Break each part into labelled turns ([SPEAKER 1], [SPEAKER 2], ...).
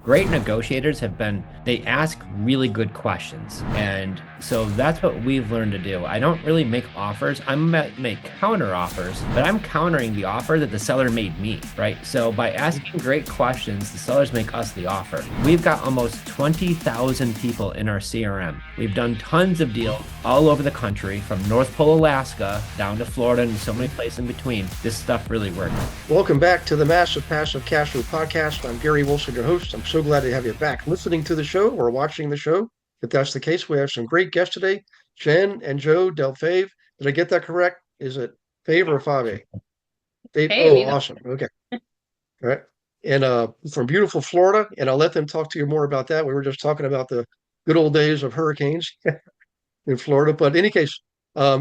[SPEAKER 1] great negotiators they ask really good questions. And so that's what we've learned to do. I don't really make offers. Make counter offers, but I'm countering the offer that the seller made me, right? So by asking great questions, the sellers make us the offer. We've got almost 20,000 people in our CRM. We've done tons of deals all over the country, from North Pole, Alaska, down to Florida, and so many places in between. This stuff really works.
[SPEAKER 2] Welcome back to the Massive Passive Cash Flow Podcast. I'm Gary Wilson, your host. I'm so glad to have you back listening to the show or watching the show. If that's the case, we have some great guests today. Jenn and Joe, Delle Fave. Did I get that correct? Is it Fave or Fave? Fave. Oh, awesome. Okay. All right. And from beautiful Florida, and I'll let them talk to you more about that. We were just talking about the good old days of hurricanes in Florida. But in any case,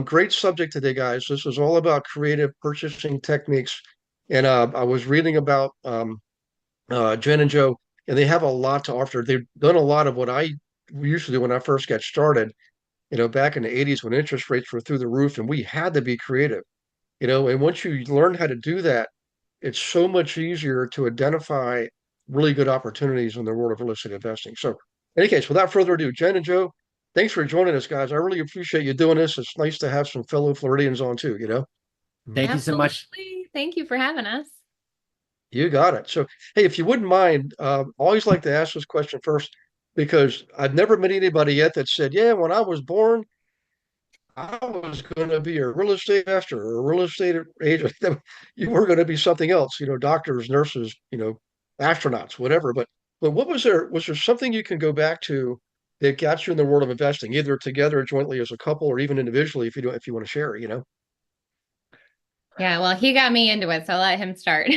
[SPEAKER 2] great subject today, guys. This is all about creative purchasing techniques. And I was reading about Jenn and Joe, and they have a lot to offer. They've done a lot of what I used to do when I first got started, back in the 80s when interest rates were through the roof and we had to be creative, and once you learn how to do that, it's so much easier to identify really good opportunities in the world of real estate investing. So, in any case, without further ado, Jenn and Joe, thanks for joining us, guys. I really appreciate you doing this. It's nice to have some fellow Floridians on too.
[SPEAKER 1] Thank you so much.
[SPEAKER 3] Thank you for having us.
[SPEAKER 2] You got it. So, hey, if you wouldn't mind, always like to ask this question first because I've never met anybody yet that said, "Yeah, when I was born, I was going to be a real estate investor or a real estate agent." You were going to be something else, doctors, nurses, astronauts, whatever. But what was there? Was there something you can go back to that got you in the world of investing, either together or jointly as a couple, or even individually, if you want to share?
[SPEAKER 3] Yeah, well, he got me into it, so I'll let him start.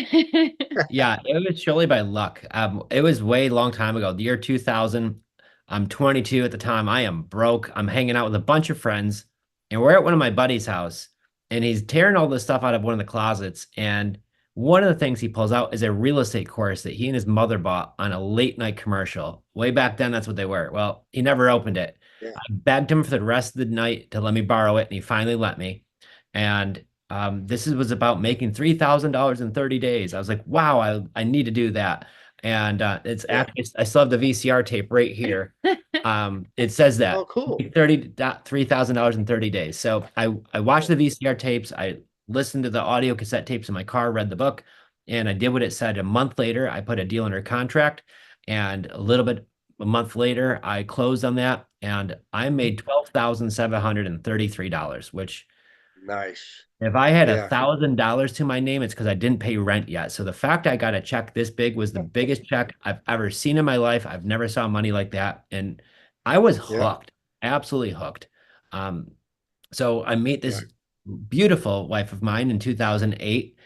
[SPEAKER 1] Yeah, it was surely by luck. It was way long time ago, the year 2000. I'm 22 at the time. I am broke. I'm hanging out with a bunch of friends, and we're at one of my buddy's house, and he's tearing all this stuff out of one of the closets. And one of the things he pulls out is a real estate course that he and his mother bought on a late night commercial. Way back then, that's what they were. Well, he never opened it.
[SPEAKER 2] Yeah.
[SPEAKER 1] I begged him for the rest of the night to let me borrow it, and he finally let me. And was about making $3,000 in 30 days. I was like, wow, I need to do that. And actually, I still have the VCR tape right here. It says that.
[SPEAKER 2] Oh, cool.
[SPEAKER 1] $3,000 in 30 days. So I watched the VCR tapes. I listened to the audio cassette tapes in my car, read the book, and I did what it said. A month later, I put a deal under contract, and a month later, I closed on that, and I made $12,733, which,
[SPEAKER 2] nice.
[SPEAKER 1] if I had $1,000 to my name, it's because I didn't pay rent yet. So the fact I got a check this big was the biggest check I've ever seen in my life. I've never saw money like that. And I was hooked, absolutely hooked. So I met this beautiful wife of mine in 2008,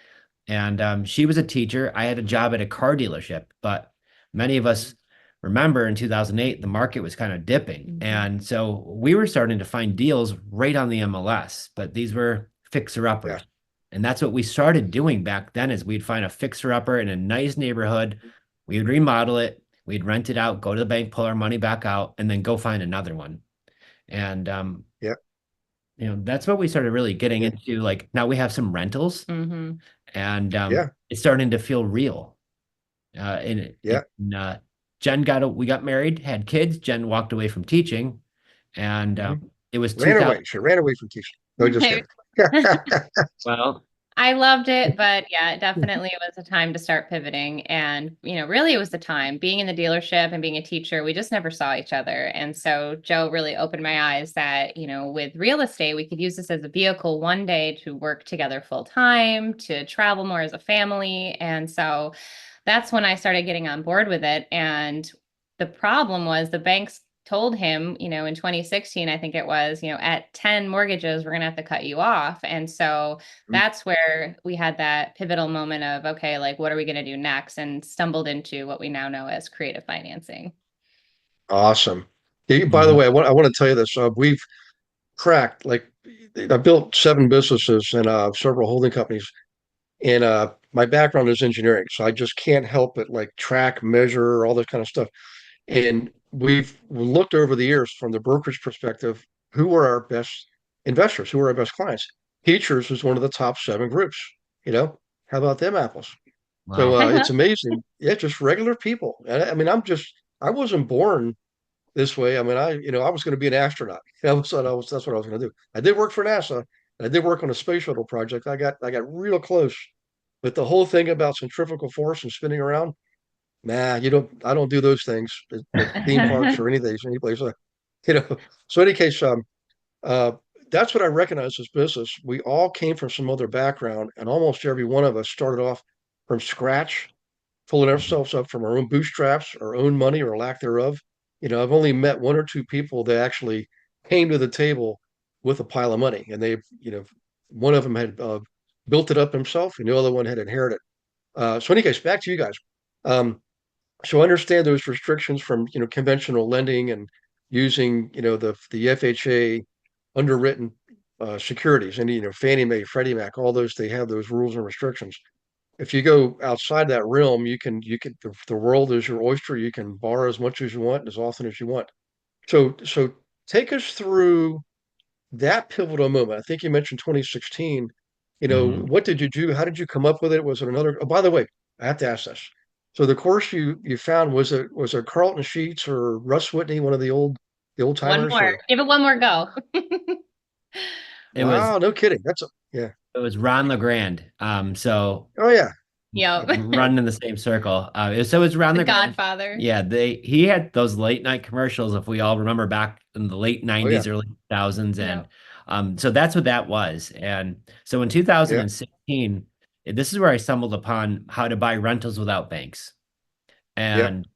[SPEAKER 1] and she was a teacher. I had a job at a car dealership, but many of us remember in 2008, the market was kind of dipping. And so we were starting to find deals right on the MLS, but these were fixer-uppers.
[SPEAKER 2] Yeah.
[SPEAKER 1] And that's what we started doing back then, is we'd find a fixer-upper in a nice neighborhood. We would remodel it. We'd rent it out, go to the bank, pull our money back out, and then go find another one. And, that's what we started really getting into. Like, now we have some rentals, and it's starting to feel real. Jen we got married, had kids. Jen walked away from teaching, and it was
[SPEAKER 2] She ran away from teaching. No, just kidding.
[SPEAKER 1] Well,
[SPEAKER 3] I loved it, but yeah, definitely it was a time to start pivoting. And, really it was the time being in the dealership and being a teacher. We just never saw each other. And so Joe really opened my eyes that, with real estate, we could use this as a vehicle one day to work together full time, to travel more as a family. And so that's when I started getting on board with it. And the problem was the banks told him, in 2016, I think it was, at 10 mortgages, we're going to have to cut you off. And so that's where we had that pivotal moment of, okay, like, what are we going to do next? And stumbled into what we now know as creative financing.
[SPEAKER 2] Awesome. By the way, I want to tell you this. We've cracked, I built 7 businesses and several holding companies. And my background is engineering, so I just can't help but track, measure, all this kind of stuff. And we've looked over the years from the brokerage perspective, who are our best investors, who are our best clients. Teachers is one of the top 7 groups. How about them apples? So
[SPEAKER 1] Wow.
[SPEAKER 2] it's amazing. Yeah, just regular people. And I mean, I wasn't born this way. I mean, I was going to be an astronaut. That's what I was going to do. I did work for NASA, and I did work on a space shuttle project. I got real close, but the whole thing about centrifugal force and spinning around, nah, I don't do those things at theme parks or any place. You know, so any case, uh, that's what I recognize as business. We all came from some other background, and almost every one of us started off from scratch, pulling ourselves up from our own bootstraps, our own money or lack thereof. I've only met one or two people that actually came to the table with a pile of money, and one of them had built it up himself, and the other one had inherited. So, in any case, back to you guys. Um, so, I understand those restrictions from conventional lending and using the FHA underwritten securities, and Fannie Mae, Freddie Mac, all those they have those rules and restrictions. If you go outside that realm, the world is your oyster. You can borrow as much as you want and as often as you want. So take us through that pivotal moment. I think you mentioned 2016.
[SPEAKER 1] Mhm.
[SPEAKER 2] What did you do? How did you come up with it? Was it another? Oh, by the way, I have to ask this. So the course you found, was it Carlton Sheets or Russ Whitney, one of the old
[SPEAKER 3] One
[SPEAKER 2] timers?
[SPEAKER 3] more.
[SPEAKER 2] Or
[SPEAKER 3] Give it one more go.
[SPEAKER 1] It was
[SPEAKER 2] wow, no kidding. Yeah.
[SPEAKER 1] it was Ron LeGrand. So
[SPEAKER 2] Oh yeah.
[SPEAKER 3] Yep.
[SPEAKER 1] running in the same circle. So it was Ron
[SPEAKER 3] The
[SPEAKER 1] LeGrand.
[SPEAKER 3] Godfather.
[SPEAKER 1] Yeah, he had those late night commercials, if we all remember back in the late
[SPEAKER 2] Oh yeah.
[SPEAKER 1] 90s, early 2000s. And
[SPEAKER 3] Yep.
[SPEAKER 1] so that's what that was. And so in
[SPEAKER 2] Yeah.
[SPEAKER 1] 2016, this is where I stumbled upon how to buy rentals without banks.
[SPEAKER 2] Yeah.
[SPEAKER 1] And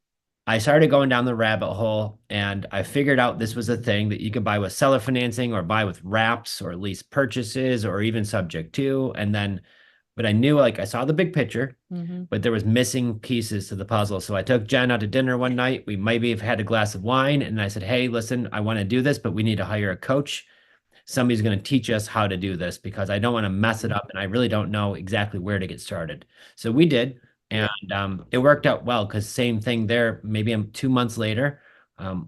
[SPEAKER 1] I started going down the rabbit hole and I figured out this was a thing that you could buy with seller financing or buy with wraps or lease purchases or even subject to. But I knew, like, I saw the big picture,
[SPEAKER 3] Hmm.
[SPEAKER 1] but there was missing pieces to the puzzle. So I took Jen out to dinner one night. We maybe have had a glass of wine and I said, "Hey, listen, I want to do this, but we need to hire a coach. Somebody's going to teach us how to do this because I don't want to mess it up and I really don't know exactly where to get started." So we did,
[SPEAKER 2] Yeah.
[SPEAKER 1] and it worked out well because same thing there. Maybe 2 months later,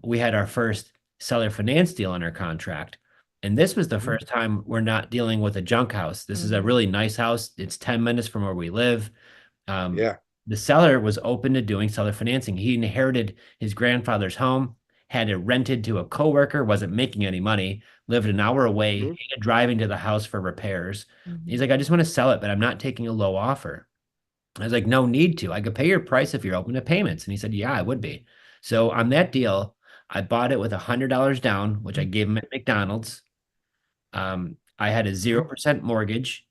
[SPEAKER 1] we had our first seller finance deal under contract, and this was the
[SPEAKER 2] Mhm.
[SPEAKER 1] first time we're not dealing with a junk house. This is a
[SPEAKER 3] Hmm.
[SPEAKER 1] really nice house. It's 10 minutes from where we live. Um,
[SPEAKER 2] Yeah.
[SPEAKER 1] the seller was open to doing seller financing. He inherited his grandfather's home, had it rented to a coworker, wasn't making any money, lived an hour away,
[SPEAKER 2] Mhm.
[SPEAKER 1] hated driving to the house for repairs.
[SPEAKER 3] Hmm.
[SPEAKER 1] He's like, "I just want to sell it, but I'm not taking a low offer." I was like, "No need to. I could pay your price if you're open to payments." And he said, "Yeah, I would be." So on that deal, I bought it with $100 down, which I gave him at McDonald's. I had a
[SPEAKER 2] Mhm.
[SPEAKER 1] 0% mortgage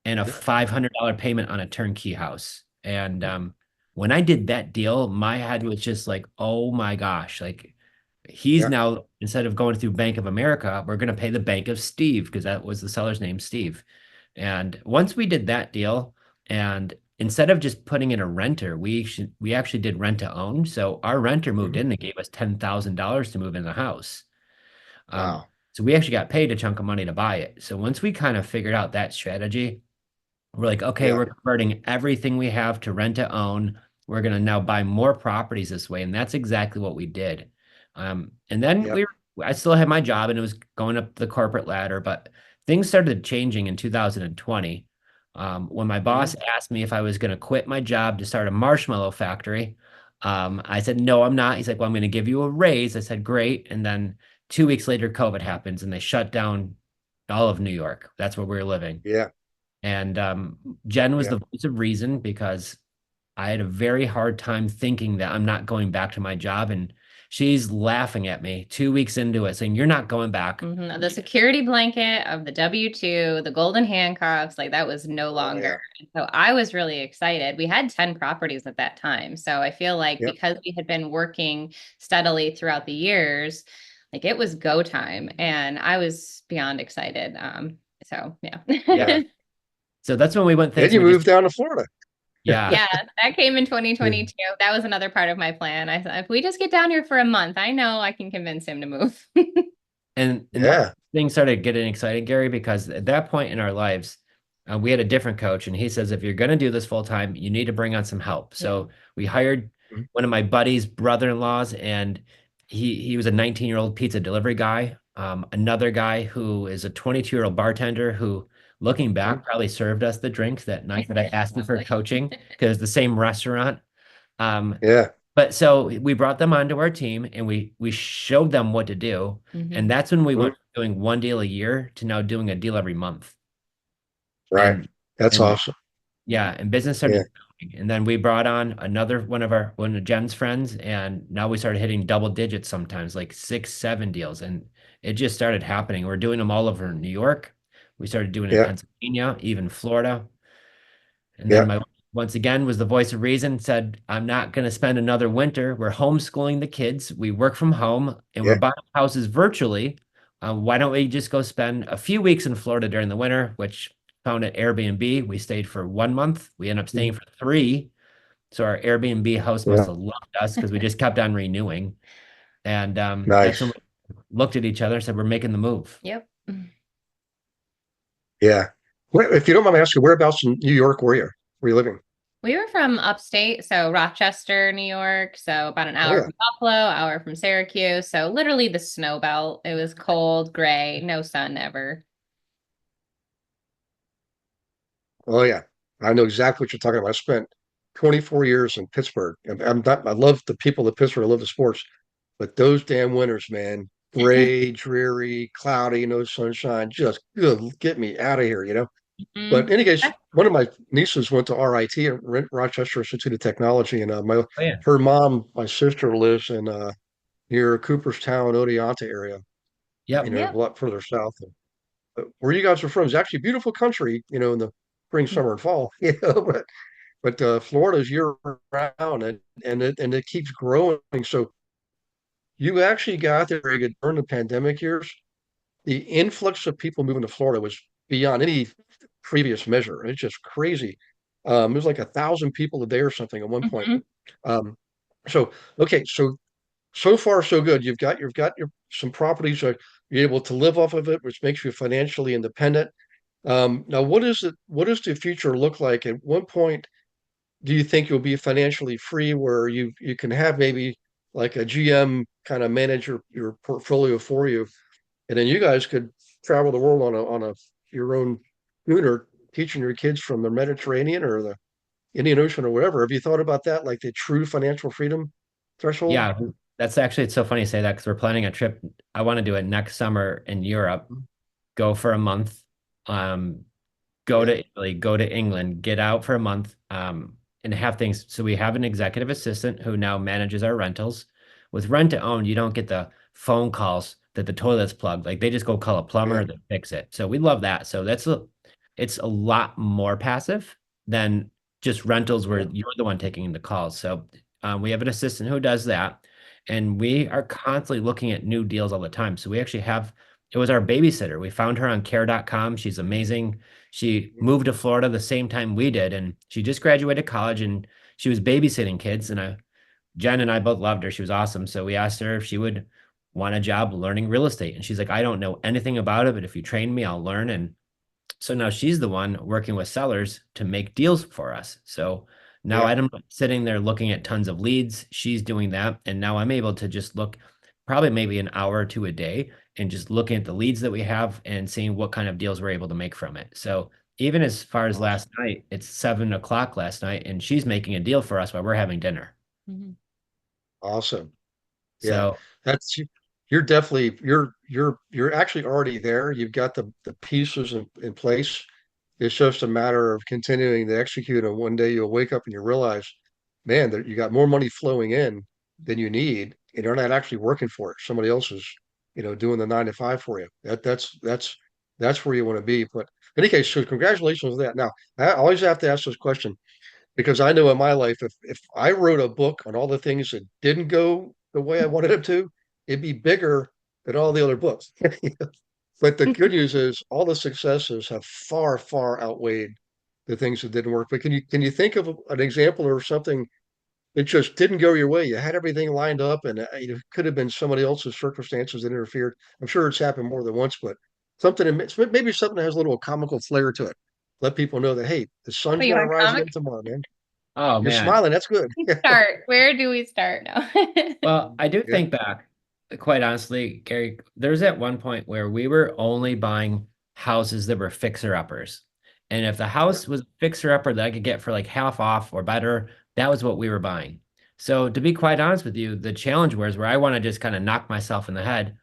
[SPEAKER 1] and a
[SPEAKER 2] Yeah.
[SPEAKER 1] $500 payment on a turnkey house. And when I did that deal, my head was just like, oh my gosh, like he's
[SPEAKER 2] Yeah.
[SPEAKER 1] now, instead of going through Bank of America, we're going to pay the Bank of Steve because that was the seller's name, Steve. And once we did that deal, and instead of just putting in a renter, we actually did rent to own. So our renter moved
[SPEAKER 2] Mhm.
[SPEAKER 1] in and gave us $10,000 to move in the house. Um,
[SPEAKER 2] Wow.
[SPEAKER 1] so we actually got paid a chunk of money to buy it. So once we kind of figured out that strategy, we're like, okay,
[SPEAKER 2] Yeah.
[SPEAKER 1] we're converting everything we have to rent to own. We're going to now buy more properties this way. And that's exactly what we did. And then
[SPEAKER 2] Yeah.
[SPEAKER 1] I still had my job and it was going up the corporate ladder, but things started changing in 2020. When my boss
[SPEAKER 2] Mhm.
[SPEAKER 1] asked me if I was going to quit my job to start a marshmallow factory, I said, no, I'm not. He's like, well, I'm going to give you a raise. I said, great. And then 2 weeks later, COVID happens and they shut down all of New York. That's where we were living.
[SPEAKER 2] Yeah.
[SPEAKER 1] And Jen was
[SPEAKER 2] Yeah.
[SPEAKER 1] the voice of reason because I had a very hard time thinking that I'm not going back to my job. And she's laughing at me 2 weeks into it, saying, "You're not going back."
[SPEAKER 3] The security blanket of the W-2, the golden handcuffs, like that was no
[SPEAKER 2] Oh
[SPEAKER 3] longer.
[SPEAKER 2] yeah.
[SPEAKER 3] So I was really excited. We had 10 properties at that time. So I feel like
[SPEAKER 2] Yep.
[SPEAKER 3] because we had been working steadily throughout the years, like it was go time and I was beyond excited. So
[SPEAKER 1] Yeah.
[SPEAKER 3] yeah.
[SPEAKER 2] Yeah.
[SPEAKER 1] So that's when we went
[SPEAKER 2] Then
[SPEAKER 1] things.
[SPEAKER 2] you
[SPEAKER 1] We just,
[SPEAKER 2] moved down to Florida.
[SPEAKER 1] yeah.
[SPEAKER 3] Yeah, that came in
[SPEAKER 2] Yeah.
[SPEAKER 3] 2022. That was another part of my plan. I thought if we just get down here for a month, I know I can convince him to move.
[SPEAKER 1] And that's
[SPEAKER 2] Yeah.
[SPEAKER 1] things started getting exciting, Gary, because at that point in our lives, we had a different coach, and he says, if you're going to do this full time, you need to bring on some help.
[SPEAKER 3] Yeah.
[SPEAKER 1] So we hired
[SPEAKER 2] Mhm.
[SPEAKER 1] one of my buddy's brother-in-laws, and he was a 19-year-old pizza delivery guy. Another guy who is a 22-year-old bartender who looking back, probably served us the drinks that night that I asked them for coaching because the same restaurant. Um,
[SPEAKER 2] Yeah.
[SPEAKER 1] but so we brought them onto our team and we showed them what to do. And that's when we
[SPEAKER 2] Mhm.
[SPEAKER 1] went from doing one deal a year to now doing a deal every month.
[SPEAKER 2] Right.
[SPEAKER 1] And
[SPEAKER 2] That's
[SPEAKER 1] and
[SPEAKER 2] awesome.
[SPEAKER 1] yeah, and business
[SPEAKER 2] Yeah.
[SPEAKER 1] started growing. And then we brought on another one of Jen's friends, and now we started hitting double digits sometimes, like 6, 7 deals. And it just started happening. We're doing them all over New York. We started doing it in
[SPEAKER 2] Yeah.
[SPEAKER 1] Pennsylvania, even Florida. And then
[SPEAKER 2] Yeah.
[SPEAKER 1] my once again was the voice of reason, said, I'm not going to spend another winter. We're homeschooling the kids. We work from home and we're
[SPEAKER 2] Yeah.
[SPEAKER 1] buying houses virtually. Why don't we just go spend a few weeks in Florida during the winter, which found at Airbnb. We stayed for 1 month. We ended up staying for 3. So our Airbnb house must
[SPEAKER 2] Yeah.
[SPEAKER 1] have loved us because we just kept on renewing. And that's when
[SPEAKER 2] Nice.
[SPEAKER 1] we looked at each other and said, we're making the move.
[SPEAKER 3] Yep.
[SPEAKER 2] Yeah. If you don't mind me asking, whereabouts in New York were you living?
[SPEAKER 3] We were from upstate, so Rochester, New York. So about an
[SPEAKER 2] Oh
[SPEAKER 3] hour
[SPEAKER 2] yeah.
[SPEAKER 3] from Buffalo, hour from Syracuse. So literally the snow belt. It was cold, gray, no sun ever.
[SPEAKER 2] Oh yeah. I know exactly what you're talking about. I spent 24 years in Pittsburgh. I love the people of Pittsburgh. I love the sports, but those damn winters, man, gray, dreary, cloudy, no sunshine, just good, get me out of here, you know? But
[SPEAKER 3] Mhm.
[SPEAKER 2] in any case, one of my nieces went to RIT, Rochester Institute of Technology, and
[SPEAKER 1] Oh, yeah.
[SPEAKER 2] her mom, my sister, lives in near Cooperstown, Oneonta area,
[SPEAKER 1] Yep.
[SPEAKER 3] Yep.
[SPEAKER 2] a lot further south. But where you guys are from is actually a beautiful country, in the spring, summer, and fall, but Florida's year round, and it keeps growing. So you actually got there very good during the pandemic years. The influx of people moving to Florida was beyond any previous measure. It's just crazy. It was like 1,000 people a day or something at one point.
[SPEAKER 3] Mhm.
[SPEAKER 2] Um, so okay, so far so good. You've got your some properties that you're able to live off of it, which makes you financially independent. Now, what is it? What does the future look like? At one point, do you think you'll be financially free, where you can have maybe like a GM kind of manage your portfolio for you, and then you guys could travel the world on a your own schooner, teaching your kids from the Mediterranean or the Indian Ocean or whatever. Have you thought about that, like the true financial freedom threshold?
[SPEAKER 1] Yeah. That's actually, it's so funny you say that because we're planning a trip. I want to do it next summer in Europe, go for a month, um, go
[SPEAKER 2] Yeah,
[SPEAKER 1] to Italy, go to England, get out for a month, and have things. So we have an executive assistant who now manages our rentals. With rent to own, you don't get the phone calls that the toilet's plugged. Like they just go call a
[SPEAKER 2] yeah,
[SPEAKER 1] plumber to fix it. So we love that. So it's a lot more passive than just rentals where
[SPEAKER 2] yeah,
[SPEAKER 1] you're the one taking the calls. So we have an assistant who does that, and we are constantly looking at new deals all the time. So we actually have. It was our babysitter. We found her on care.com. She's amazing. She moved to Florida the same time we did, and she just graduated college and she was babysitting kids. And Jen and I both loved her. She was awesome. So we asked her if she would want a job learning real estate. And she's like, I don't know anything about it, but if you train me, I'll learn. And so now she's the one working with sellers to make deals for us. So now
[SPEAKER 2] yeah,
[SPEAKER 1] I'm sitting there looking at tons of leads. She's doing that. And now I'm able to just look probably maybe an hour or two a day and just looking at the leads that we have and seeing what kind of deals we're able to make from it. So even as far as
[SPEAKER 2] awesome,
[SPEAKER 1] last night, it's 7 o'clock last night, and she's making a deal for us while we're having dinner.
[SPEAKER 3] Mhm.
[SPEAKER 2] awesome. Yeah,
[SPEAKER 1] So
[SPEAKER 2] that's you're definitely you're actually already there. You've got the pieces in place. It's just a matter of continuing to execute. And one day you'll wake up and you realize, man, that you got more money flowing in than you need, and you're not actually working for it. Somebody else is, doing the 9 to 5 for you. That's where you want to be. But in any case, so congratulations on that. Now, I always have to ask this question because I know in my life, if I wrote a book on all the things that didn't go the way I wanted it to, it'd be bigger than all the other books. But the good news is all the successes have far, far outweighed the things that didn't work. But can you think of an example or something that just didn't go your way? You had everything lined up, and it could have been somebody else's circumstances that interfered. I'm sure it's happened more than once, but maybe something that has a little comical flair to it. Let people know that, hey, the
[SPEAKER 3] Oh,
[SPEAKER 2] sun's
[SPEAKER 3] you
[SPEAKER 2] going to
[SPEAKER 3] want
[SPEAKER 2] rise
[SPEAKER 3] comic?
[SPEAKER 2] again tomorrow, man.
[SPEAKER 1] oh
[SPEAKER 2] You're
[SPEAKER 1] man.
[SPEAKER 2] smiling. That's good.
[SPEAKER 3] Start. Where do we start now?
[SPEAKER 1] Well, I do
[SPEAKER 2] Yeah.
[SPEAKER 1] think back, quite honestly, Gary, there's at one point where we were only buying houses that were fixer-uppers. And if the house was a fixer-upper that I could get for like half off or better, that was what we were buying. So to be quite honest with you, the challenge was where I want to just kind of knock myself in the head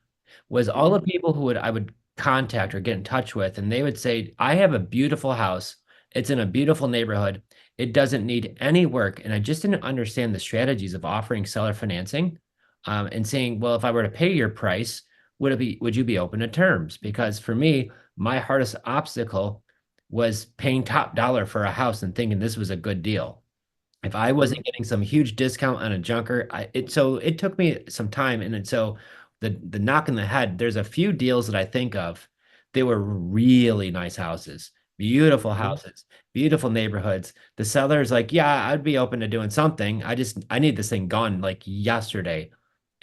[SPEAKER 1] was all the people who I would contact or get in touch with, and they would say, I have a beautiful house. It's in a beautiful neighborhood. It doesn't need any work. And I just didn't understand the strategies of offering seller financing, and saying, well, if I were to pay your price, would you be open to terms? Because for me, my hardest obstacle was paying top dollar for a house and thinking this was a good deal. If I wasn't getting some huge discount on a junker, so it took me some time. And then so the knock in the head, there's a few deals that I think of. They were really nice houses, beautiful houses, beautiful neighborhoods. The seller's like, yeah, I'd be open to doing something. I need this thing gone like yesterday.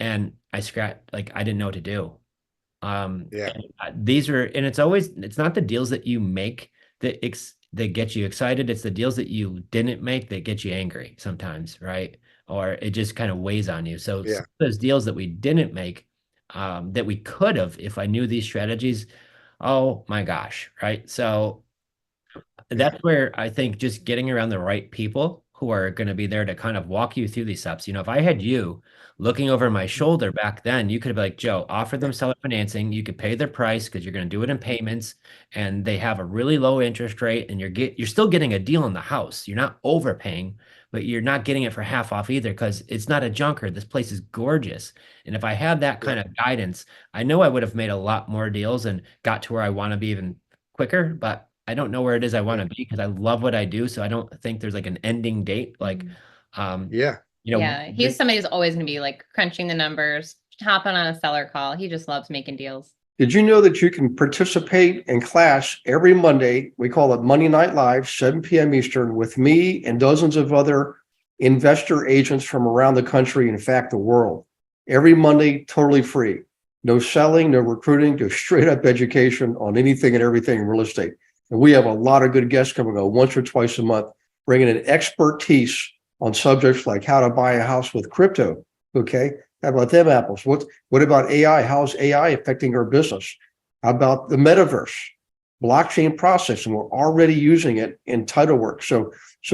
[SPEAKER 1] And I scratched, like I didn't know what to do.
[SPEAKER 2] Yeah.
[SPEAKER 1] And it's not the deals that you make that get you excited. It's the deals that you didn't make that get you angry sometimes, right? Or it just kind of weighs on you. So
[SPEAKER 2] Yeah.
[SPEAKER 1] some of those deals that we didn't make, that we could have if I knew these strategies, oh my gosh, right? So
[SPEAKER 2] Yeah.
[SPEAKER 1] that's where I think just getting around the right people who are going to be there to kind of walk you through these steps. If I had you looking over my shoulder back then, you could be like, Joe, offer them seller financing. You could pay their price because you're going to do it in payments, and they have a really low interest rate, and you're still getting a deal on the house. You're not overpaying, but you're not getting it for half off either because it's not a junker. This place is gorgeous. And if I had that
[SPEAKER 2] Yeah.
[SPEAKER 1] kind of guidance, I know I would have made a lot more deals and got to where I want to be even quicker, but I don't know where it is I want
[SPEAKER 2] Yeah.
[SPEAKER 1] to be because I love what I do. So I don't think there's like an ending date. Like, um,
[SPEAKER 2] Yeah.
[SPEAKER 3] Yeah, he's somebody who's always going to be like crunching the numbers, hopping on a seller call. He just loves making deals.
[SPEAKER 2] Did you know that you can participate in class every Monday? We call it Monday Night Live, 7 p.m. Eastern, with me and dozens of other investor agents from around the country, in fact, the world. Every Monday, totally free. No selling, no recruiting, just straight up education on anything and everything in real estate. And we have a lot of good guests coming on once or twice a month, bringing in expertise on subjects like how to buy a house with crypto. Okay. How about them apples? What about AI? How's AI affecting our business? How about the metaverse, blockchain processing? We're already using it in title work. So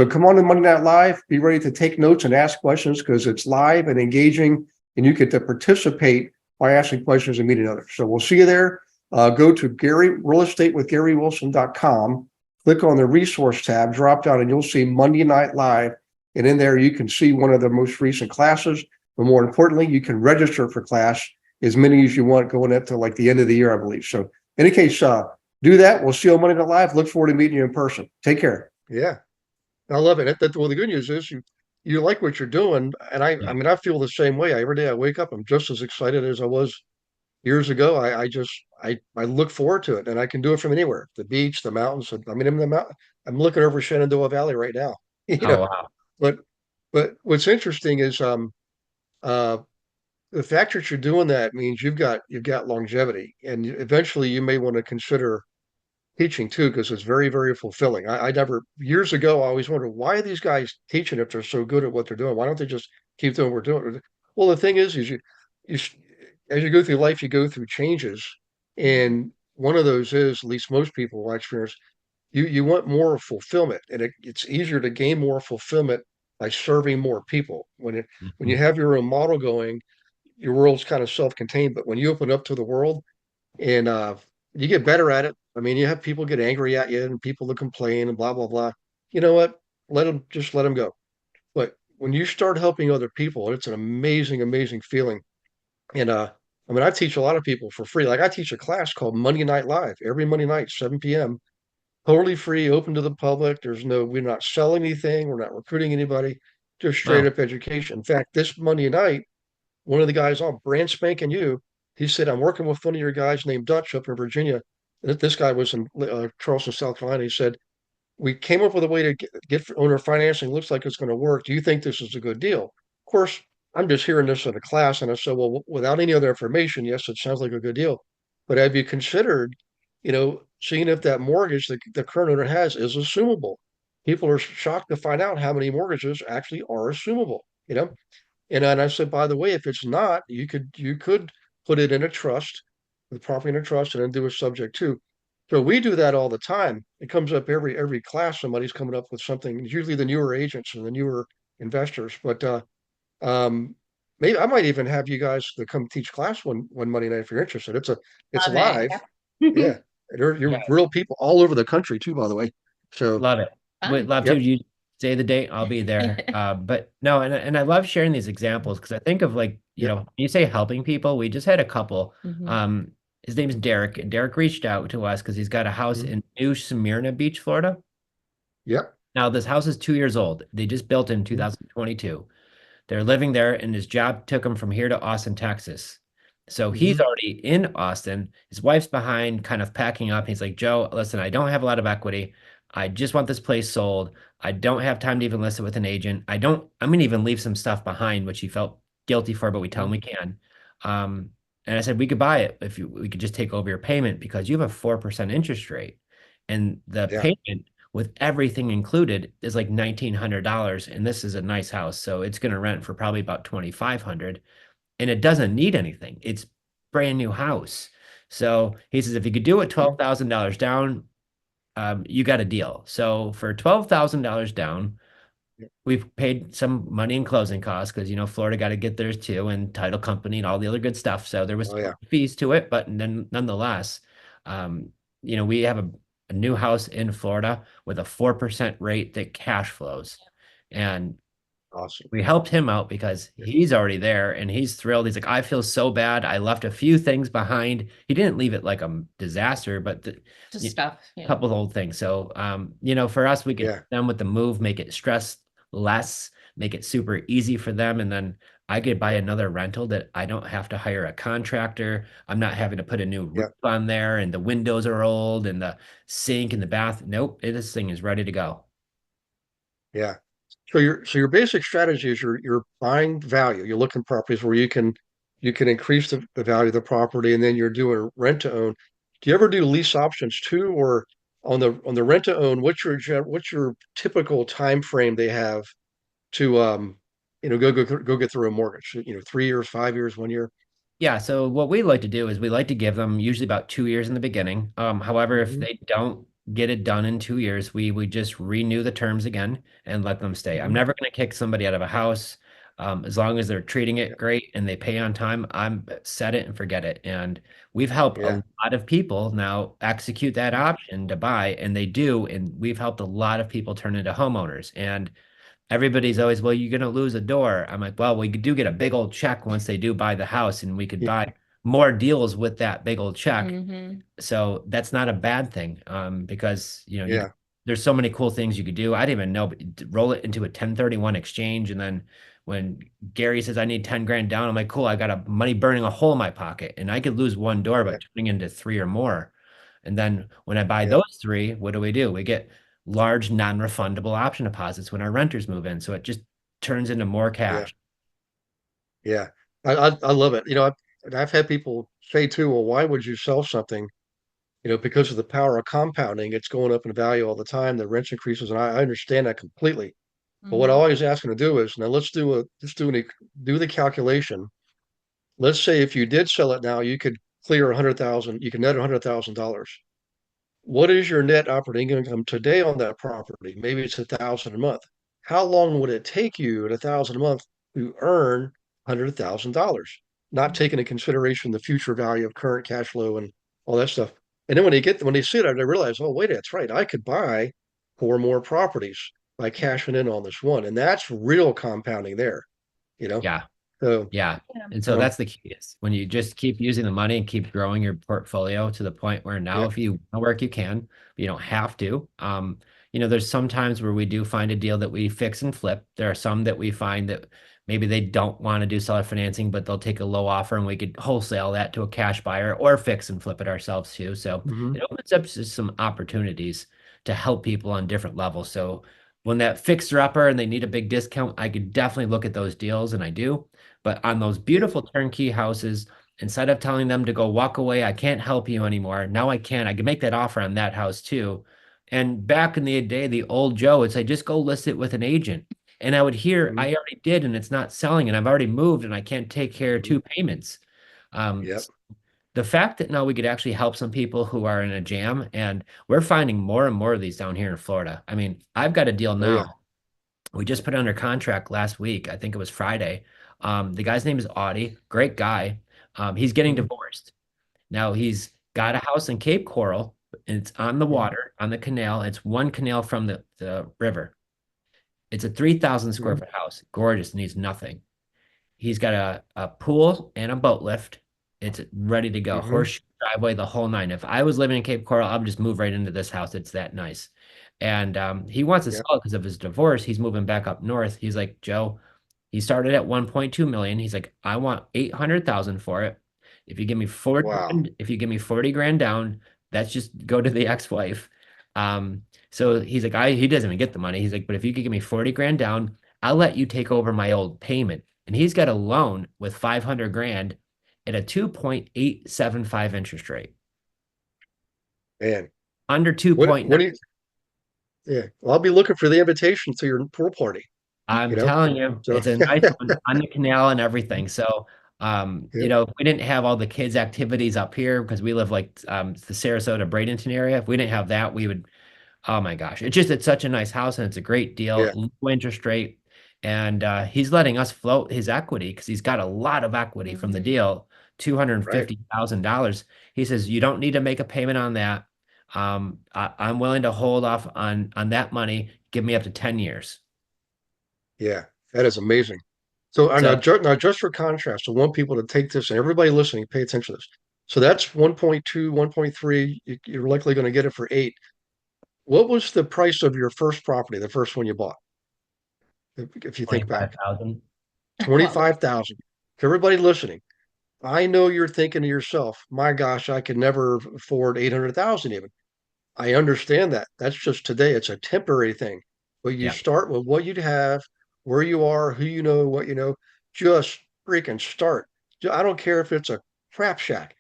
[SPEAKER 2] come on to Monday Night Live. Be ready to take notes and ask questions because it's live and engaging, and you get to participate by asking questions and meeting others. So we'll see you there. Go to realestatewithgarywilson.com, click on the resource tab, drop down, and you'll see Monday Night Live. And in there, you can see one of the most recent classes. But more importantly, you can register for class as many as you want going up to like the end of the year, I believe. So in any case, do that. We'll see you on Monday Night Live. Look forward to meeting you in person. Take care. Yeah. I love it. Well, the good news is you like what you're doing. And I
[SPEAKER 1] Yeah.
[SPEAKER 2] mean, I feel the same way. Every day I wake up, I'm just as excited as I was years ago. I look forward to it, and I can do it from anywhere, the beach, the mountains. I mean, I'm in the mountain. I'm looking over Shenandoah Valley right now, you
[SPEAKER 1] Oh,
[SPEAKER 2] know,
[SPEAKER 1] wow.
[SPEAKER 2] but, what's interesting is, uh, the fact that you're doing that means you've got longevity, and eventually you may want to consider teaching too, because it's very, very fulfilling. I never years ago I always wondered why are these guys teaching if they're so good at what they're doing? Why don't they just keep doing what we're doing? Well, the thing is you as you go through life, you go through changes, and one of those is, at least most people I experience, you want more fulfillment, and it's easier to gain more fulfillment by serving more people. When you
[SPEAKER 1] Mhm.
[SPEAKER 2] have your own model going, your world's kind of self-contained, but when you open up to the world and you get better at it. I mean, you have people get angry at you and people that complain and blah blah blah. You know what? Let them go. But when you start helping other people, it's an amazing, amazing feeling. And I mean, I teach a lot of people for free. Like I teach a class called Monday Night Live every Monday night, 7 p.m. Totally free, open to the public. We're not selling anything. We're not recruiting anybody. Just straight
[SPEAKER 1] Wow.
[SPEAKER 2] up education. In fact, this Monday night, one of the guys on brand spanking new, he said, I'm working with one of your guys named Dutch up in Virginia. This guy was in Charleston, South Carolina. He said, we came up with a way to get owner financing. Looks like it's going to work. Do you think this is a good deal? Of course, I'm just hearing this in a class. And I said, well, without any other information, yes, it sounds like a good deal. But have you considered, seeing if that mortgage the current owner has is assumable? People are shocked to find out how many mortgages actually are assumable. And I said, by the way, if it's not, you could put it in a trust, the property in a trust, and then do a subject to. So we do that all the time. It comes up every class. Somebody's coming up with something. It's usually the newer agents and the newer investors. But um, maybe I might even have you guys to come teach class one Monday night if you're interested. It's
[SPEAKER 3] Love it.
[SPEAKER 2] live. Yeah, you're
[SPEAKER 1] Yeah.
[SPEAKER 2] real people all over the country too, by the way. So
[SPEAKER 1] Love it. Would
[SPEAKER 3] Fun.
[SPEAKER 1] love to.
[SPEAKER 2] yep,
[SPEAKER 1] You say the date, I'll be there. But no, and I love sharing these examples because I think of like,
[SPEAKER 2] yep,
[SPEAKER 1] when you say helping people, we just had a couple.
[SPEAKER 3] Mhm.
[SPEAKER 1] His name is Derek, and Derek reached out to us because he's got a house
[SPEAKER 2] mhm,
[SPEAKER 1] in New Smyrna Beach, Florida.
[SPEAKER 2] yep,
[SPEAKER 1] Now, this house is 2 years old. They just built in
[SPEAKER 2] mhm,
[SPEAKER 1] 2022. They're living there, and his job took him from here to Austin, Texas. So he's
[SPEAKER 2] mhm,
[SPEAKER 1] already in Austin. His wife's behind, kind of packing up. He's like, Joe, listen, I don't have a lot of equity. I just want this place sold. I don't have time to even list it with an agent. I'm gonna even leave some stuff behind, which he felt guilty for, but we tell him
[SPEAKER 2] mhm.
[SPEAKER 1] we can. Um, and I said, we could buy it if we could just take over your payment because you have a 4% interest rate. And the
[SPEAKER 2] Yeah,
[SPEAKER 1] payment with everything included is like $1,900. And this is a nice house. So it's going to rent for probably about 2,500 and it doesn't need anything. It's brand new house. So he says, if you could do it
[SPEAKER 2] mhm,
[SPEAKER 1] $12,000 down, you got a deal. So for $12,000 down,
[SPEAKER 2] yep.
[SPEAKER 1] we've paid some money in closing costs because Florida got to get theirs too, and title company and all the other good stuff. So there was
[SPEAKER 2] Oh yeah,
[SPEAKER 1] fees to it, but then nonetheless, um, we have a new house in Florida with a 4% rate that cash flows, and
[SPEAKER 2] awesome.
[SPEAKER 1] we helped him out because
[SPEAKER 2] Yeah,
[SPEAKER 1] he's already there and he's thrilled. He's like, I feel so bad. I left a few things behind. He didn't leave it like a disaster, but
[SPEAKER 3] Just
[SPEAKER 1] a
[SPEAKER 3] stuff. Yeah.
[SPEAKER 1] couple of old things. So, for us, we could
[SPEAKER 2] yeah,
[SPEAKER 1] help them with the move, make it stress less, make it super easy for them. And then I could buy another rental that I don't have to hire a contractor. I'm not having to put a new roof
[SPEAKER 2] yeah,
[SPEAKER 1] on there and the windows are old and the sink and the bath. Nope, this thing is ready to go.
[SPEAKER 2] yeah. So your basic strategy is you're buying value. You're looking properties where you can increase the value of the property, and then you're doing rent to own. Do you ever do lease options too, or on the rent to own? What's your typical time frame they have to go get through a mortgage? 3 years, 5 years, 1 year.
[SPEAKER 1] Yeah, so what we like to do is we like to give them usually about 2 years in the beginning. However, if
[SPEAKER 2] Hmm.
[SPEAKER 1] they don't get it done in 2 years, we just renew the terms again and let them stay. I'm
[SPEAKER 2] Hmm.
[SPEAKER 1] never going to kick somebody out of a house. As long as they're treating
[SPEAKER 2] Yeah,
[SPEAKER 1] it great and they pay on time, I'm set it and forget it. And we've helped a
[SPEAKER 2] yeah,
[SPEAKER 1] lot of people now execute that option to buy, and they do. And we've helped a lot of people turn into homeowners. And everybody's always, well, you're going to lose a door. I'm like, well, we do get a big old check once they do buy the house, and we could
[SPEAKER 2] yeah,
[SPEAKER 1] buy more deals with that big old check.
[SPEAKER 3] Hmm.
[SPEAKER 1] So that's not a bad thing, because
[SPEAKER 2] yeah,
[SPEAKER 1] there's so many cool things you could do. I didn't even know, but roll it into a 1031 exchange, and then when Gary says I need 10 grand down, I'm like, cool, I got a money burning a hole in my pocket, and I could lose one door,
[SPEAKER 2] yeah,
[SPEAKER 1] but turning into three or more. And then when I buy
[SPEAKER 2] yeah,
[SPEAKER 1] those three, what do? We get large non-refundable option deposits when our renters move in. So it just turns into more
[SPEAKER 2] yeah,
[SPEAKER 1] cash.
[SPEAKER 2] yeah. I love it. I've had people say too, well, why would you sell something? Because of the power of compounding, it's going up in value all the time. The rent increases, and I understand that completely. But what I
[SPEAKER 3] Hmm.
[SPEAKER 2] always ask them to do is, now do the calculation. Let's say if you did sell it now, you could clear 100,000, you can net $100,000. What is your net operating income today on that property? Maybe it's 1,000 a month. How long would it take you at 1,000 a month to earn $100,000? Not taking into consideration the future value of current cash flow and all that stuff. And then when they see it, they realize, oh, wait, that's right. I could buy four more properties by cashing in on this one. And that's real compounding there, you know?
[SPEAKER 1] Yeah.
[SPEAKER 2] So,
[SPEAKER 1] Yeah.
[SPEAKER 3] Yeah.
[SPEAKER 1] And so
[SPEAKER 2] um,
[SPEAKER 1] that's the key is when you just keep using the money and keep growing your portfolio to the point where now
[SPEAKER 2] yeah,
[SPEAKER 1] if you want to work, you can, but you don't have to. There's some times where we do find a deal that we fix and flip. There are some that we find that maybe they don't want to do seller financing, but they'll take a low offer and we could wholesale that to a cash buyer or fix and flip it ourselves too. So
[SPEAKER 2] mhm,
[SPEAKER 1] it opens up some opportunities to help people on different levels. So when that fixer upper and they need a big discount, I could definitely look at those deals and I do. But on those
[SPEAKER 2] yeah,
[SPEAKER 1] beautiful turnkey houses, instead of telling them to go walk away, I can't help you anymore. Now I can. I can make that offer on that house too. And back in the day, the old Joe would say, just go list it with an agent. And I would hear,
[SPEAKER 2] mhm,
[SPEAKER 1] I already did, and it's not selling, and I've already moved, and I can't take care of
[SPEAKER 2] mhm,
[SPEAKER 1] two payments. Um,
[SPEAKER 2] yep,
[SPEAKER 1] the fact that now we could actually help some people who are in a jam, and we're finding more and more of these down here in Florida. I mean, I've got a deal
[SPEAKER 2] Oh yeah.
[SPEAKER 1] now. We just put it under contract last week. I think it was Friday. The guy's name is Audie, great guy. He's getting
[SPEAKER 2] Mhm.
[SPEAKER 1] divorced. Now he's got a house in Cape Coral. And it's on the
[SPEAKER 2] Mhm.
[SPEAKER 1] water, on the canal. It's one canal from the river. It's a 3,000 square
[SPEAKER 2] Mhm.
[SPEAKER 1] foot house. Gorgeous, needs nothing. He's got a pool and a boat lift. It's ready to go.
[SPEAKER 2] Mhm.
[SPEAKER 1] Horseshoe driveway, the whole nine. If I was living in Cape Coral, I'd just move right into this house. It's that nice. And he wants to
[SPEAKER 2] Yeah.
[SPEAKER 1] sell it because of his divorce. He's moving back up north. He's like, Joe, he started at 1.2 million. He's like, I want 800,000 for it. If you give me 40
[SPEAKER 2] Wow.
[SPEAKER 1] grand, if you give me 40 grand down, that's just go to the ex-wife. So he's like, he doesn't even get the money. He's like, but if you could give me 40 grand down, I'll let you take over my old payment. And he's got a loan with 500 grand at a 2.875 interest rate.
[SPEAKER 2] Man.
[SPEAKER 1] Under
[SPEAKER 2] What
[SPEAKER 1] 2.9.
[SPEAKER 2] do you yeah. Well, I'll be looking for the invitation to your pool party,
[SPEAKER 1] I'm
[SPEAKER 2] you know?
[SPEAKER 1] telling you,
[SPEAKER 2] So
[SPEAKER 1] it's a nice one on the canal and everything. So,
[SPEAKER 2] yeah.
[SPEAKER 1] if we didn't have all the kids' activities up here because we live like the Sarasota, Bradenton area, if we didn't have that, we would. Oh my gosh. It's such a nice house and it's a great
[SPEAKER 2] Yeah.
[SPEAKER 1] deal, low interest rate. And he's letting us float his equity because he's got a lot of equity from the deal,
[SPEAKER 2] Right.
[SPEAKER 1] $250,000. He says, you don't need to make a payment on that. I'm willing to hold off on that money. Give me up to 10 years.
[SPEAKER 2] Yeah. That is amazing. So
[SPEAKER 1] So
[SPEAKER 2] now just for contrast, I want people to take this and everybody listening, pay attention to this. So that's 1.2, 1.3. You're likely going to get it for 8. What was the price of your first property, the first one you bought? If you think back,
[SPEAKER 1] 25,000.
[SPEAKER 3] What was
[SPEAKER 2] 25,000. To everybody listening, I know you're thinking to yourself, my gosh, I could never afford 800,000 even. I understand that. That's just today. It's a temporary thing. But you
[SPEAKER 1] Yeah,
[SPEAKER 2] start with what you'd have, where you are, who you know, what you know. Just freaking start. I don't care if it's a crap shack.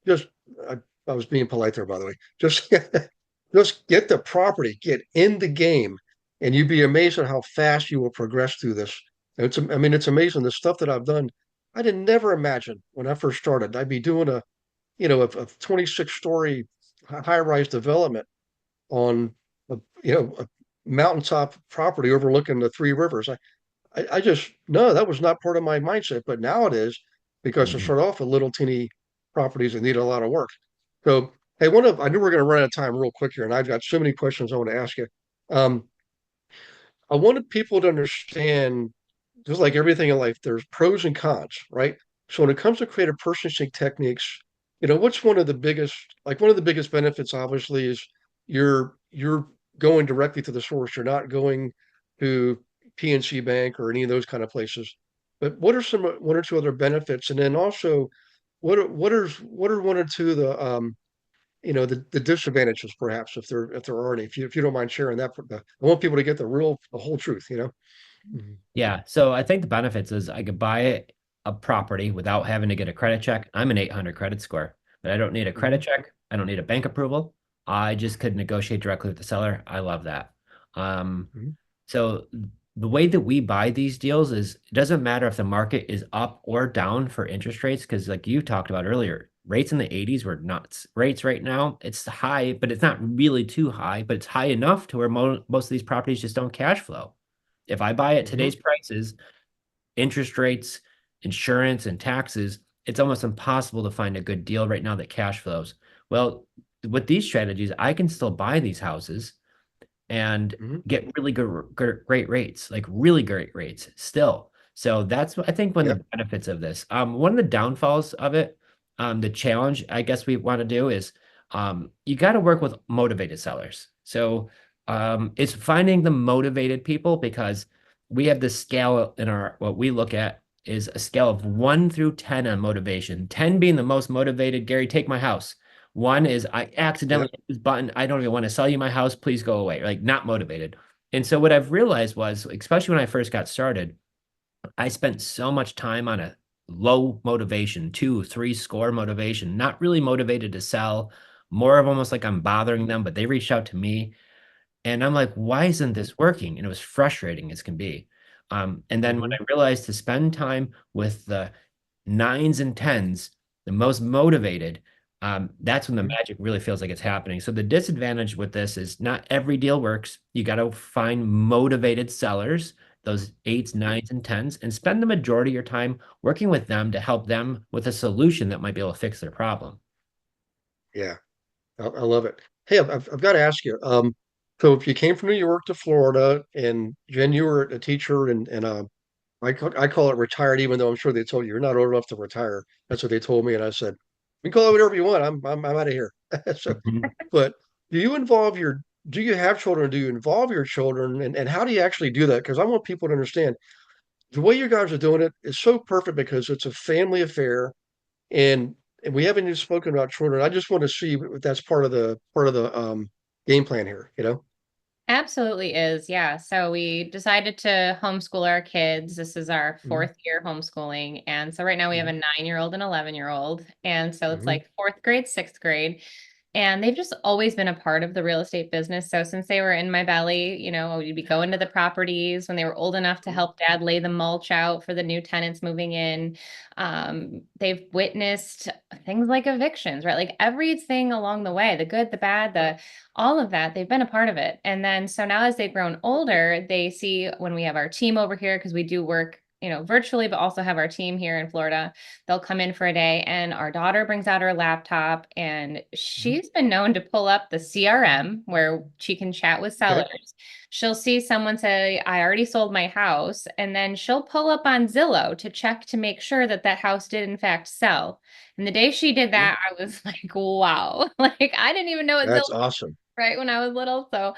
[SPEAKER 2] Just, I, I was being polite there, by the way. Just, just get the property, get in the game, and you'd be amazed at how fast you will progress through this. I mean, it's amazing the stuff that I've done. I did never imagine when I first started, I'd be doing a 26-story high-rise development on a mountaintop property overlooking the three rivers. I just no, that was not part of my mindset, but now it is because I
[SPEAKER 1] mhm.
[SPEAKER 2] started off with little teeny properties that need a lot of work. So hey, I knew we are going to run out of time real quick here, and I've got so many questions I want to ask you. Um, I wanted people to understand, just like everything in life, there's pros and cons, right? So when it comes to creative purchasing techniques, what's one of the biggest benefits, obviously, is you're going directly to the source. You're not going to PNC Bank or any of those kind of places. But what are some one or two other benefits? And then also, what are one or two of the disadvantages, perhaps, if there are any, if you don't mind sharing that. I want people to get the whole truth. Mhm.
[SPEAKER 1] Yeah. So I think the benefits is I could buy a property without having to get a credit check. I'm an 800 credit score, but I don't need a credit
[SPEAKER 2] Mhm.
[SPEAKER 1] check. I don't need a bank approval. I just could negotiate directly with the seller. I love that. Um,
[SPEAKER 2] Mhm.
[SPEAKER 1] so the way that we buy these deals is it doesn't matter if the market is up or down for interest rates, because like you talked about earlier, rates in the 80s were nuts. Rates right now, it's high, but it's not really too high, but it's high enough to where most of these properties just don't cash flow. If I buy at
[SPEAKER 2] Mhm.
[SPEAKER 1] today's prices, interest rates, insurance, and taxes, it's almost impossible to find a good deal right now that cash flows. Well, with these strategies, I can still buy these houses and
[SPEAKER 2] Mhm.
[SPEAKER 1] get really great rates, like really great rates still. So that's I think one of
[SPEAKER 2] Yep.
[SPEAKER 1] the benefits of this. One of the downfalls of it, the challenge I guess we want to do is you got to work with motivated sellers. So it's finding the motivated people because we have this scale in our what we look at is a scale of 1 through 10 on motivation. 10 being the most motivated. Gary, take my house. One is I accidentally
[SPEAKER 2] Yep.
[SPEAKER 1] hit this button. I don't even want to sell you my house. Please go away. Like not motivated. And so what I've realized was, especially when I first got started, I spent so much time on a low motivation, 2, 3 score motivation, not really motivated to sell, more of almost like I'm bothering them, but they reached out to me. And I'm like, why isn't
[SPEAKER 2] Mhm.
[SPEAKER 1] this working? And it was frustrating as can be. And then when
[SPEAKER 2] Mhm.
[SPEAKER 1] I realized to spend time with the nines and tens, the most motivated, That's when the
[SPEAKER 2] Mhm.
[SPEAKER 1] magic really feels like it's happening. So the disadvantage with this is not every deal works. You got to find motivated sellers, those eights, nines, and tens, and spend the majority of your time working with them to help them with a solution that might be able to fix their problem.
[SPEAKER 2] Yeah, I love it. Hey, I've got to ask you. So if you came from New York to Florida, and Jen, you were a teacher, and I call it retired, even though I'm sure they told you you're not old enough to retire. That's what they told me, and I said, "You can call it whatever you want. I'm out of here." So,
[SPEAKER 1] Mhm.
[SPEAKER 2] but do you involve your do you have children? Do you involve your children, and how do you actually do that? Because I want people to understand the way you guys are doing it is so perfect because it's a family affair, and we haven't even spoken about children. I just want to see if that's part of the game plan here.
[SPEAKER 3] Absolutely is. Yeah. So we decided to homeschool our kids. This is our
[SPEAKER 2] Mhm,
[SPEAKER 3] fourth year homeschooling. And so right now we have a
[SPEAKER 2] mhm,
[SPEAKER 3] 9-year old and 11-year-old. And so it's
[SPEAKER 2] mhm,
[SPEAKER 3] like fourth grade, sixth grade. And they've just always been a part of the real estate business. So since they were in my belly, we'd be going to the properties when they were old enough to
[SPEAKER 2] mhm.
[SPEAKER 3] help dad lay the mulch out for the new tenants moving in. They've witnessed things like evictions, right? Like everything along the way, the good, the bad, the all of that, they've been a part of it. And then so now as they've grown older, they see when we have our team over here, because we do work, virtually, but also have our team here in Florida. They'll come in for a day, and our daughter brings out her laptop, and
[SPEAKER 2] Mhm.
[SPEAKER 3] she's been known to pull up the CRM where she can chat with
[SPEAKER 2] Okay.
[SPEAKER 3] sellers. She'll see someone say, I already sold my house, and then she'll pull up on Zillow to check to make sure that that house did in fact sell. And the day she did
[SPEAKER 2] Mhm.
[SPEAKER 3] that, I was like, wow, like I didn't even know what Zillow
[SPEAKER 2] That's awesome.
[SPEAKER 3] right when I was little. So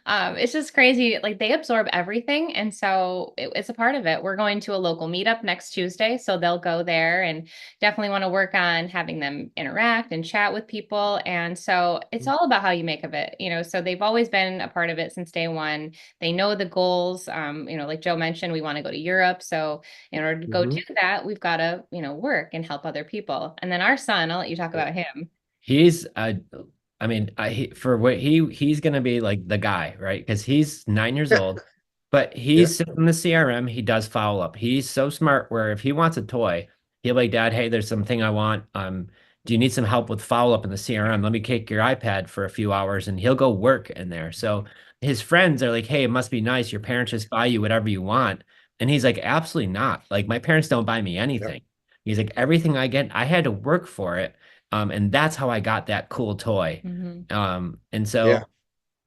[SPEAKER 3] it's just crazy. Like they absorb everything. And so it's a part of it. We're going to a local meetup next Tuesday. So they'll go there and definitely want to work on having them interact and chat with people. And so it's
[SPEAKER 2] Mhm,
[SPEAKER 3] all about how you make of it, So they've always been a part of it since day one. They know the goals. Like Joe mentioned, we want to go to Europe. So in order to go
[SPEAKER 2] mhm.
[SPEAKER 3] do that, we've got to, work and help other people. And then our son, I'll let you talk
[SPEAKER 2] Yeah.
[SPEAKER 3] about him.
[SPEAKER 1] He's I mean, for what he's gonna be like the guy, right? Because he's 9 years old, but
[SPEAKER 2] Yeah.
[SPEAKER 1] he's sitting in the CRM. He does follow up. He's so smart where if he wants a toy, he'll be like, Dad, hey, there's something I want. Do you need some help with follow up in the CRM? Let me kick your iPad for a few hours, and he'll go work in there. So his friends are like, hey, it must be nice. Your parents just buy you whatever you want. And he's like, absolutely not. Like my parents don't buy me
[SPEAKER 2] Yeah.
[SPEAKER 1] anything. He's like, everything I get, I had to work for it. And that's how I got that cool toy.
[SPEAKER 3] Mhm.
[SPEAKER 1] And
[SPEAKER 2] Yeah.
[SPEAKER 1] so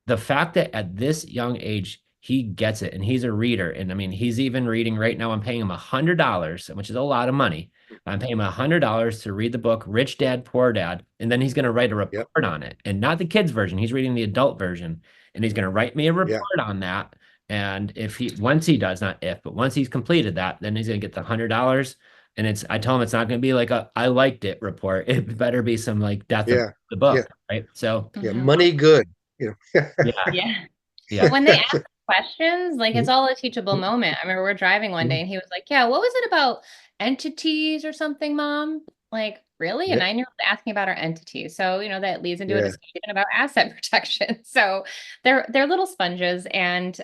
[SPEAKER 1] the fact that at this young age he gets it and he's a reader, and I mean he's even reading right now. I'm paying him $100, which is a lot of money. I'm paying him $100 to read the book Rich Dad Poor Dad, and then he's going to write a
[SPEAKER 2] Yep.
[SPEAKER 1] report on it, and not the kids version. He's reading the adult version, and he's going to write me a
[SPEAKER 2] Yeah.
[SPEAKER 1] report on that. And if he once he does, not if, but once he's completed that, then he's going to get the $100. And I tell him it's not going to be like a I liked it report. It better be some like death of
[SPEAKER 2] Yeah.
[SPEAKER 1] the
[SPEAKER 2] Yeah.
[SPEAKER 1] book, right? So
[SPEAKER 2] Yeah.
[SPEAKER 3] Mhm.
[SPEAKER 2] Money good. You
[SPEAKER 1] yeah,
[SPEAKER 3] Yeah.
[SPEAKER 1] yeah.
[SPEAKER 3] When they ask questions, like it's
[SPEAKER 2] Mhm,
[SPEAKER 3] all a teachable moment. I remember we're driving one day
[SPEAKER 2] mhm.
[SPEAKER 3] and he was like, yeah, what was it about entities or something, mom? Like, really? A
[SPEAKER 2] Yeah.
[SPEAKER 3] 9-year-old asking about our entities. So, that leads into a
[SPEAKER 2] Yeah.
[SPEAKER 3] discussion about asset protection. So they're little sponges. And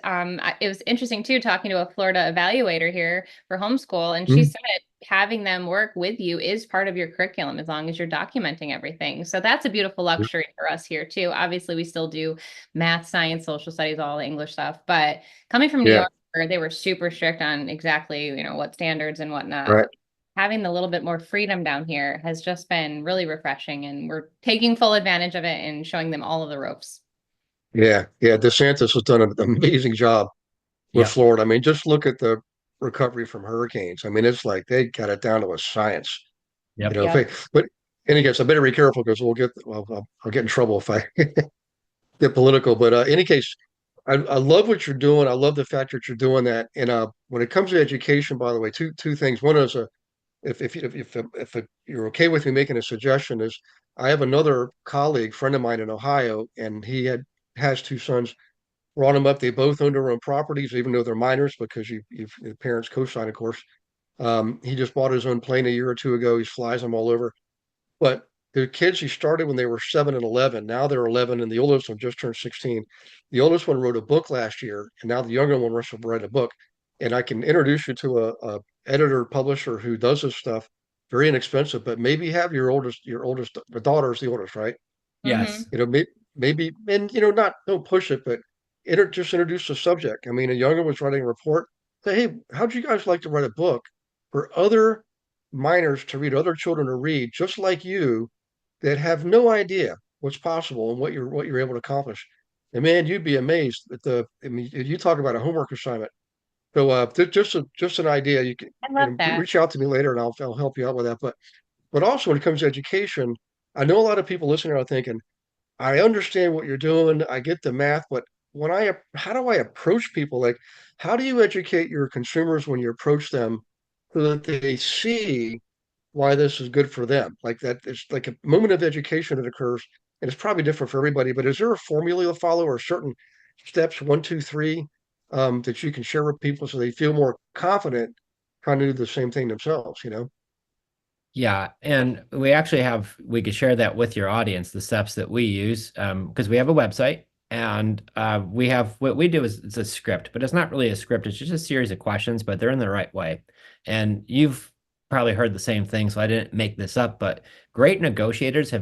[SPEAKER 3] it was interesting too, talking to a Florida evaluator here for homeschool. And she
[SPEAKER 2] Mhm.
[SPEAKER 3] said having them work with you is part of your curriculum as long as you're documenting everything. So that's a beautiful
[SPEAKER 2] Yeah.
[SPEAKER 3] luxury for us here too. Obviously, we still do math, science, social studies, all the English stuff. But coming from New
[SPEAKER 2] Yeah.
[SPEAKER 3] York, where they were super strict on exactly, what standards and whatnot,
[SPEAKER 2] Right.
[SPEAKER 3] having the little bit more freedom down here has just been really refreshing. And we're taking full advantage of it and showing them all of the ropes.
[SPEAKER 2] Yeah. Yeah. DeSantis has done an amazing job with
[SPEAKER 1] Yep.
[SPEAKER 2] Florida. I mean, just look at the recovery from hurricanes. I mean, it's like they got it down to a science.
[SPEAKER 1] Yep.
[SPEAKER 2] If
[SPEAKER 3] Yep.
[SPEAKER 2] but any case, I better be careful because I'll get in trouble if I get political. But any case, I love what you're doing. I love the fact that you're doing that. And when it comes to education, by the way, two things. One is if you're okay with me making a suggestion, is I have another colleague, friend of mine in Ohio, and has two sons. Brought them up. They both own their own properties, even though they're minors, because your parents co-sign, of course. He just bought his own plane a year or two ago. He flies them all over. But the kids he started when they were 7 and 11. Now they're 11, and the oldest one just turned 16. The oldest one wrote a book last year, and now the younger one wants to write a book. And I can introduce you to a editor publisher who does this stuff. very inexpensive, but maybe have your oldest, the daughter is the oldest, right?
[SPEAKER 1] Yes.
[SPEAKER 2] You know, maybe, and not don't push it, but just introduce the subject. I mean, a younger was writing a report. Say, hey, how'd you guys like to write a book for other minors to read, other children to read, just like you, that have no idea what's possible and what you're able to accomplish. And man, you'd be amazed at the. I mean, you talk about a homework assignment. So just an idea. You can
[SPEAKER 3] I love that.
[SPEAKER 2] reach out to me later, and I'll help you out with that. But also when it comes to education, I know a lot of people listening are thinking, I understand what you're doing. I get the math, but how do I approach people? Like, how do you educate your consumers when you approach them so that they see why this is good for them? Like that, it's like a moment of education that occurs, and it's probably different for everybody. But is there a formula to follow or certain steps, one, two, three, that you can share with people so they feel more confident trying to do the same thing themselves?
[SPEAKER 1] Yeah, and we could share that with your audience, the steps that we use, because we have a website and we have what we do is it's a script, but it's not really a script. It's just a series of questions, but they're in the right way. And you've probably heard the same thing, so I didn't make this up, but great negotiators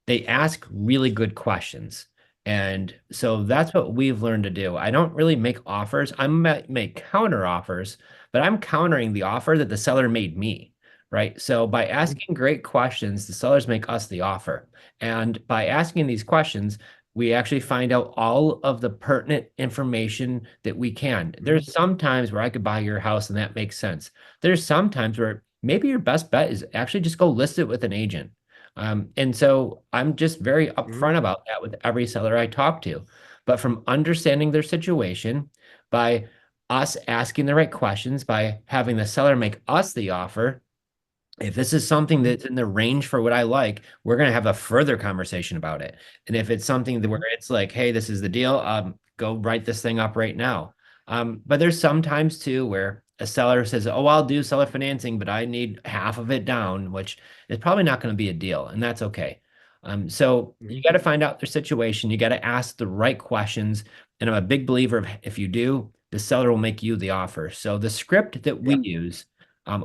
[SPEAKER 1] they ask really good questions. And so that's what we've learned to do. I don't really make offers. Make counter offers, but I'm countering the offer that the seller made me, right? So by asking great questions, the sellers make us the offer. And by asking these questions, we actually find out all of the pertinent information that we can. There's some times where I could buy your house and that makes sense. There's some times where maybe your best bet is actually just go list it with an agent. And so I'm just very
[SPEAKER 2] Mhm.
[SPEAKER 1] upfront about that with every seller I talk to. But from understanding their situation, by us asking the right questions, by having the seller make us the offer, if this is something
[SPEAKER 2] Mhm.
[SPEAKER 1] that's in the range for what I like, we're going to have a further conversation about it. And if it's something that where
[SPEAKER 2] Mhm.
[SPEAKER 1] it's like, hey, this is the deal, go write this thing up right now. But there's sometimes too where a seller says, oh, I'll do seller financing, but I need half of it down, which is probably not going to be a deal, and that's okay. So you
[SPEAKER 2] Mhm.
[SPEAKER 1] got to find out their situation. You got to ask the right questions. And I'm a big believer of if you do, the seller will make you the offer. So the script that we
[SPEAKER 2] Yeah.
[SPEAKER 1] use,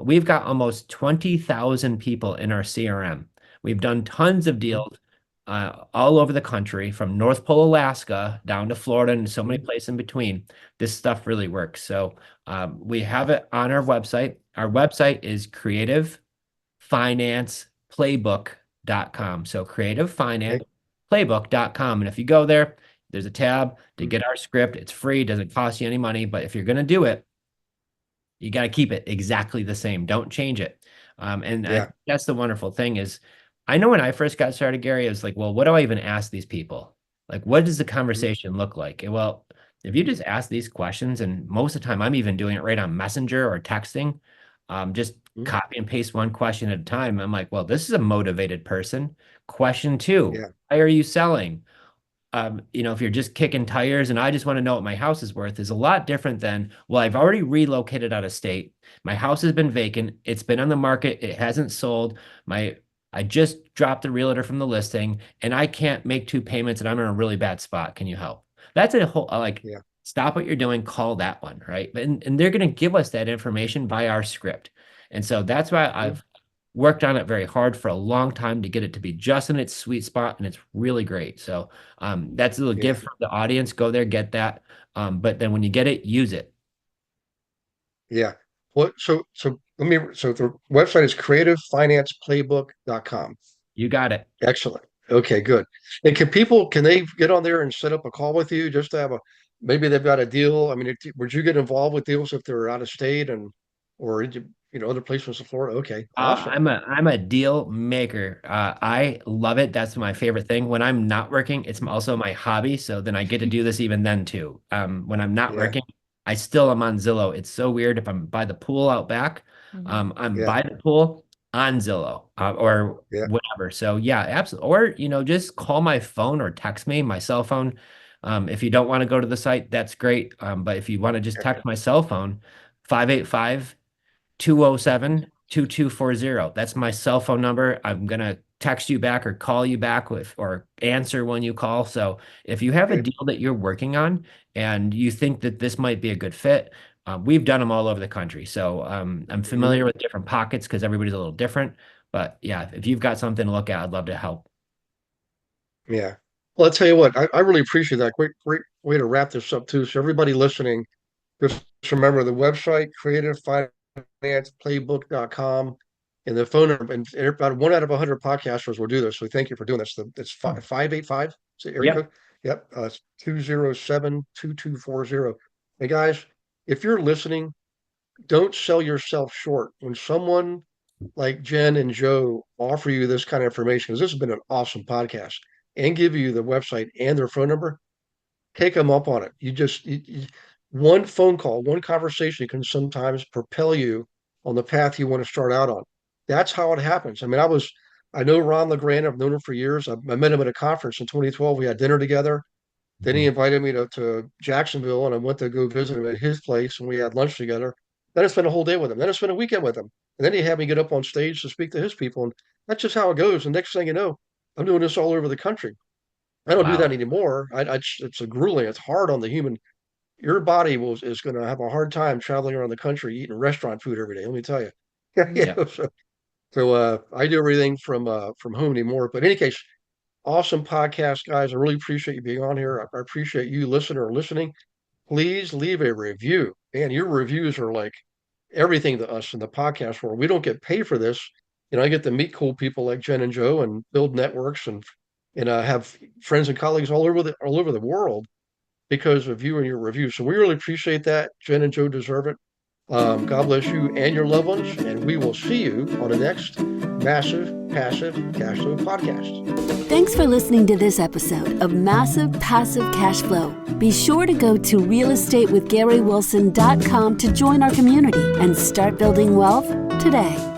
[SPEAKER 1] we've got almost 20,000 people in our CRM. We've done tons of
[SPEAKER 2] Mhm.
[SPEAKER 1] deals all over the country, from North Pole, Alaska, down to Florida, and so many
[SPEAKER 2] Mhm.
[SPEAKER 1] places in between. This stuff really works. So we have it on our website. Our website is creativefinanceplaybook.com. So
[SPEAKER 2] Okay.
[SPEAKER 1] creativefinanceplaybook.com. And if you go there, there's a tab to
[SPEAKER 2] Mhm.
[SPEAKER 1] get our script. It's free, doesn't cost you any money. But if you're going to do it, you got to keep it exactly the same. Don't change it. And I
[SPEAKER 2] Yeah.
[SPEAKER 1] think that's the wonderful thing is I know when I first got started, Gary, I was like, well, what do I even ask these people? Like, what does the
[SPEAKER 2] Mhm.
[SPEAKER 1] conversation look like? And well, if you just ask these questions, and most of the time I'm even doing it right on Messenger or texting, just
[SPEAKER 2] Mhm.
[SPEAKER 1] copy and paste one question at a time. I'm like, well, this is a motivated person. Question two,
[SPEAKER 2] Yeah.
[SPEAKER 1] why are you selling? If you're just kicking tires and I just want to know what my house is worth, is a lot different than, well, I've already relocated out of state. My house has been vacant. It's been on the market. It hasn't sold. My I just dropped the realtor from the listing and I can't make two payments and I'm in a really bad spot. Can you help? That's a whole like
[SPEAKER 2] Yeah.
[SPEAKER 1] stop what you're doing, call that one, right? And they're going to give us that information by our script. And so that's why
[SPEAKER 2] Mhm.
[SPEAKER 1] I've worked on it very hard for a long time to get it to be just in its sweet spot, and it's really great. So that's a little
[SPEAKER 2] Yeah.
[SPEAKER 1] gift from the audience. Go there, get that. But then when you get it, use it.
[SPEAKER 2] Yeah. So the website is creativefinanceplaybook.com.
[SPEAKER 1] You got it.
[SPEAKER 2] Excellent. Okay, good. And can they get on there and set up a call with you just to have maybe they've got a deal? I mean, would you get involved with deals if they're out of state or other places in Florida? Okay, awesome.
[SPEAKER 1] I'm a deal maker. I love it. That's my favorite thing. When I'm not working, it's also my hobby. So then I get to do this even then too. When I'm not
[SPEAKER 2] Yeah,
[SPEAKER 1] working, I still am on Zillow. It's so weird. If I'm by the pool out back,
[SPEAKER 3] Mhm.
[SPEAKER 1] I'm
[SPEAKER 2] yeah,
[SPEAKER 1] by the pool on Zillow or
[SPEAKER 2] yeah.
[SPEAKER 1] whatever. So yeah, absolutely. Or just call my phone or text me, my cell phone. If you don't want to go to the site, that's great. But if you want to just text my cell phone, 585 207 2240. That's my cell phone number. I'm going to text you back or call you back with or answer when you call. So if you have a
[SPEAKER 2] Okay.
[SPEAKER 1] deal that you're working on and you think that this might be a good fit, We've done them all over the country. So I'm familiar with different pockets because everybody's a little different. But yeah, if you've got something to look at, I'd love to help.
[SPEAKER 2] Yeah. Well, I'll tell you what, I really appreciate that. Great way to wrap this up too. So everybody listening, just remember the website, creativefinanceplaybook.com, and the phone number. And about 1 out of 100 podcasters will do this. So thank you for doing this. It's 585. Is it area
[SPEAKER 1] Yep.
[SPEAKER 2] code? Yep. It's 207-2240. Hey guys, if you're listening, don't sell yourself short. When someone like Jenn and Joe offer you this kind of information, because this has been an awesome podcast, and give you the website and their phone number, take them up on it. One phone call, one conversation can sometimes propel you on the path you want to start out on. That's how it happens. I mean, I know Ron LeGrand. I've known him for years. I met him at a conference in 2012. We had dinner together. Then he invited me to Jacksonville, and I went to go visit him at his place, and we had lunch together. Then I spent a whole day with him. Then I spent a weekend with him. And then he had me get up on stage to speak to his people. And that's just how it goes. And next thing you know, I'm doing this all over the country. I don't do that
[SPEAKER 1] Wow.
[SPEAKER 2] anymore. It's a grueling. It's hard on the human. Your body is going to have a hard time traveling around the country eating restaurant food every day. Let me tell you.
[SPEAKER 1] Yep.
[SPEAKER 2] So I do everything from home anymore. But in any case, awesome podcast, guys. I really appreciate you being on here. I appreciate you, listener, listening. Please leave a review. Man, your reviews are like everything to us in the podcast world. We don't get paid for this. I get to meet cool people like Jenn and Joe and build networks and have friends and colleagues all over the world because of you and your reviews. So we really appreciate that. Jenn and Joe deserve it. God bless you and your loved ones, and we will see you on the next Massive Passive Cash Flow podcast.
[SPEAKER 4] Thanks for listening to this episode of Massive Passive Cash Flow. Be sure to go to realestatewithgarywilson.com to join our community and start building wealth today.